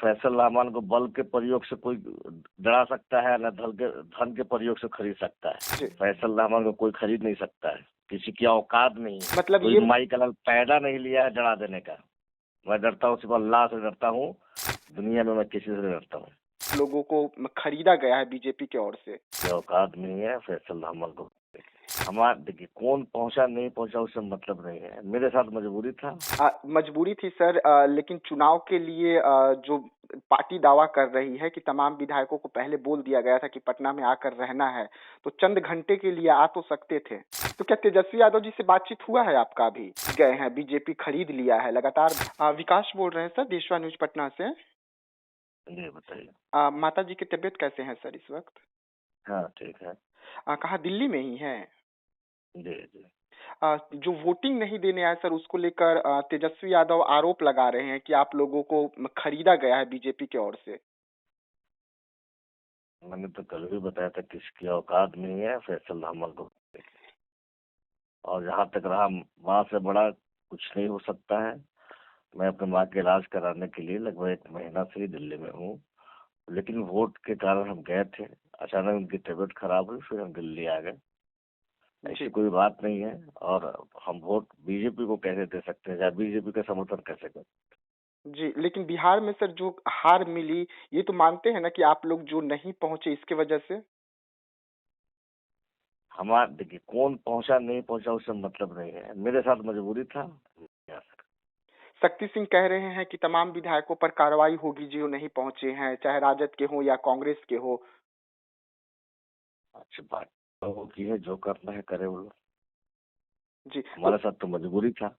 फैसल रहमान को बल के प्रयोग से कोई डरा सकता है, न धन के प्रयोग से खरीद सकता है। फैसल रहमान को कोई खरीद नहीं सकता है, किसी की औकात नहीं। मतलब कोई ये माई का लाल पैदा नहीं लिया है डरा देने का। मैं डरता हूँ सिर्फ अल्लाह से डरता हूँ, दुनिया में मैं किसी से नहीं डरता हूँ। लोगों को खरीदा गया है बीजेपी की ओर से। कोई औकात नहीं है फैसल रहमान को। हमारे देखिए कौन पहुंचा नहीं पहुंचा उससे मतलब नहीं है, मेरे साथ मजबूरी था। मजबूरी थी सर, लेकिन चुनाव के लिए जो पार्टी दावा कर रही है कि तमाम विधायकों को पहले बोल दिया गया था कि पटना में आकर रहना है, तो चंद घंटे के लिए आ तो सकते थे। तो क्या तेजस्वी यादव जी से बातचीत हुआ है आपका? अभी गए हैं, बीजेपी खरीद लिया है लगातार। विकास बोल रहे हैं सर, देशवा न्यूज पटना से। जी बताइए। माता जी की तबीयत कैसे है सर इस वक्त? हाँ ठीक है। कहाँ, दिल्ली में ही है? जी जी। जो वोटिंग नहीं देने आए सर, उसको लेकर तेजस्वी यादव आरोप लगा रहे हैं कि आप लोगों को खरीदा गया है बीजेपी की ओर से। मैंने तो कल भी बताया था किसकी औकात नहीं है फैसल रहमान को। और जहाँ तक रहा माँ से बड़ा कुछ नहीं हो सकता है। मैं अपने माँ के इलाज कराने के लिए लगभग 1 महीना से ही दिल्ली में हूँ, लेकिन वोट के कारण हम गए थे। अचानक उनकी तबीयत खराब हुई, फिर हम दिल्ली आ गए। ऐसी कोई बात नहीं है। और हम वोट बीजेपी को कैसे दे सकते हैं या बीजेपी का समर्थन कैसे करें? जी, लेकिन बिहार में सर जो हार मिली, ये तो मानते हैं ना कि आप लोग जो नहीं पहुंचे इसके वजह से? हमारे देखिए कौन पहुंचा नहीं पहुंचा उससे मतलब नहीं है, मेरे साथ मजबूरी था। शक्ति सिंह कह रहे हैं कि तमाम विधायकों पर कार्रवाई होगी जो नहीं पहुंचे हैं, चाहे राजद के हो या कांग्रेस के हो। अच्छी बात लोगों की है, जो करना है करे वो लोग। जी हमारे साथ तो मजबूरी था।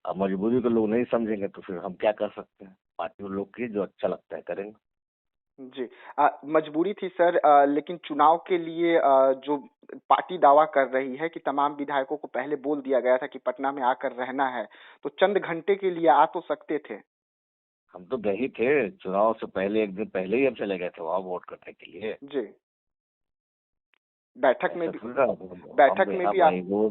अब मजबूरी को लोग नहीं समझेंगे तो फिर हम क्या कर सकते हैं? पार्टी लोग की जो अच्छा लगता है करेंगे। जी, मजबूरी थी सर, लेकिन चुनाव के लिए जो पार्टी दावा कर रही है कि तमाम विधायकों को पहले बोल दिया गया था कि पटना में आकर रहना है, तो चंद घंटे के लिए आ तो सकते थे। हम तो गए ही थे, चुनाव से पहले 1 दिन पहले ही हम चले गए थे वहाँ वोट करने के लिए। जी, बैठक में ऐसा भी थोड़ी ना बैठक में भी आप। भाई वो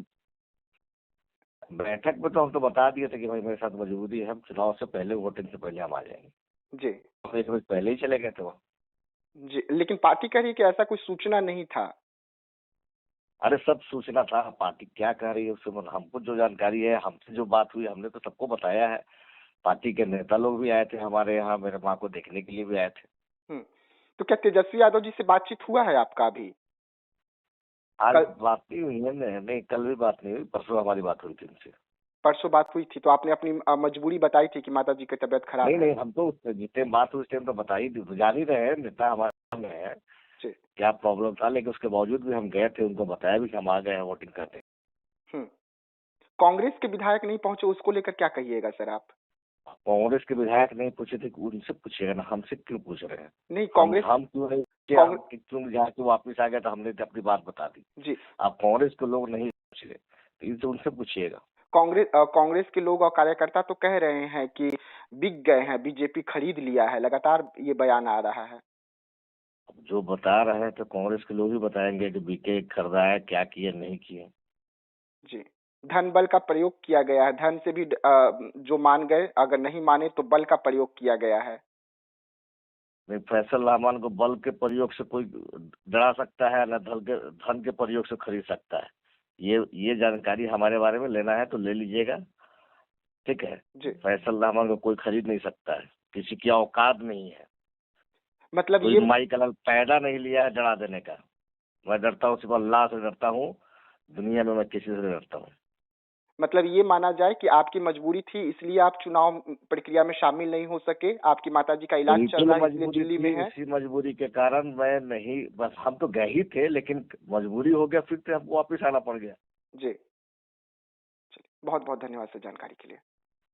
बैठक में तो हम तो बता दिए थे कि भाई मेरे साथ मजबूरी है, हम चुनाव से पहले वोटिंग से पहले हम आ जाएंगे। जी। हम 1 रोज पहले ही चले गए थे वहाँ। जी, लेकिन पार्टी कह रही है कि ऐसा कोई सूचना नहीं था। अरे सब सूचना था, पार्टी क्या कह रही है उससे हमको जो जानकारी है, हमसे जो बात हुई हमने तो सबको बताया है। पार्टी के नेता लोग भी आए थे हमारे यहाँ, मेरे माँ को देखने के लिए भी आए थे। हम्म। तो क्या तेजस्वी यादव जी से बातचीत हुआ है आपका अभी? आज कल बात नहीं हुई है, नहीं कल भी बात नहीं हुई, परसों हमारी बात हुई थी उनसे। परसों बात हुई थी, तो आपने अपनी मजबूरी बताई थी कि माता जी की तबीयत खराब नहीं है। नहीं, हम तो जिस टाइम बात हुई उस टाइम तो बता ही दी, तो जान ही रहे हैं नेता हमारे सामने है जी। क्या प्रॉब्लम था, लेकिन उसके बावजूद भी हम गए थे, उनको बताया भी कि हम आ गए हैं वोटिंग करने। हम्म। कांग्रेस के विधायक नहीं पहुंचे, उसको लेकर क्या कहिएगा सर आप? कांग्रेस के विधायक नहीं पूछे थे कि उनसे पूछिएगा ना, हमसे क्यों पूछ रहे हैं? नहीं, हम कांग्रेस हम क्यों नहीं पूछे? हम कांग्रेस क्यों जहाँ के वापिस आ गए तो हमने तो अपनी बात बता दी। जी, आप कांग्रेस के लोग नहीं पूछ रहे तो इनसे उनसे पूछिएगा। कांग्रेस के लोग और कार्यकर्ता तो कह रहे हैं कि बिक गए हैं, बीजेपी खरीद लिया है, लगातार ये बयान आ रहा है। अब जो बता रहे हैं तो कांग्रेस के लोग ही बताएंगे कि बीके खरीदा है, क्या किए नहीं किए। जी, धन बल का प्रयोग किया गया है, धन से भी जो मान गए, अगर नहीं माने तो बल का प्रयोग किया गया है। नहीं, फैसल रहमान को बल के प्रयोग से कोई डरा सकता है, न धन के प्रयोग से खरीद सकता है। ये जानकारी हमारे बारे में लेना है तो ले लीजिएगा, ठीक है। जी, फैसल रहमान को कोई खरीद नहीं सकता है, किसी की औकात नहीं है। मतलब कोई ये माई का लाल पैदा नहीं लिया है डरा देने का। मैं डरता हूँ सिर्फ अल्लाह से डरता हूँ, दुनिया में मैं किसी से नहीं डरता हूँ। मतलब ये माना जाए कि आपकी मजबूरी थी, इसलिए आप चुनाव प्रक्रिया में शामिल नहीं हो सके। आपकी माताजी का इलाज चल बिल्कुल रहा है, इसलिए मजबूरी दिल्ली में थी, है। उसी मजबूरी के कारण मैं नहीं, बस हम तो गए ही थे, लेकिन मजबूरी हो गया, फिर से हमको वापिस आना पड़ गया। जी, चलिए, बहुत बहुत धन्यवाद सर जानकारी के लिए।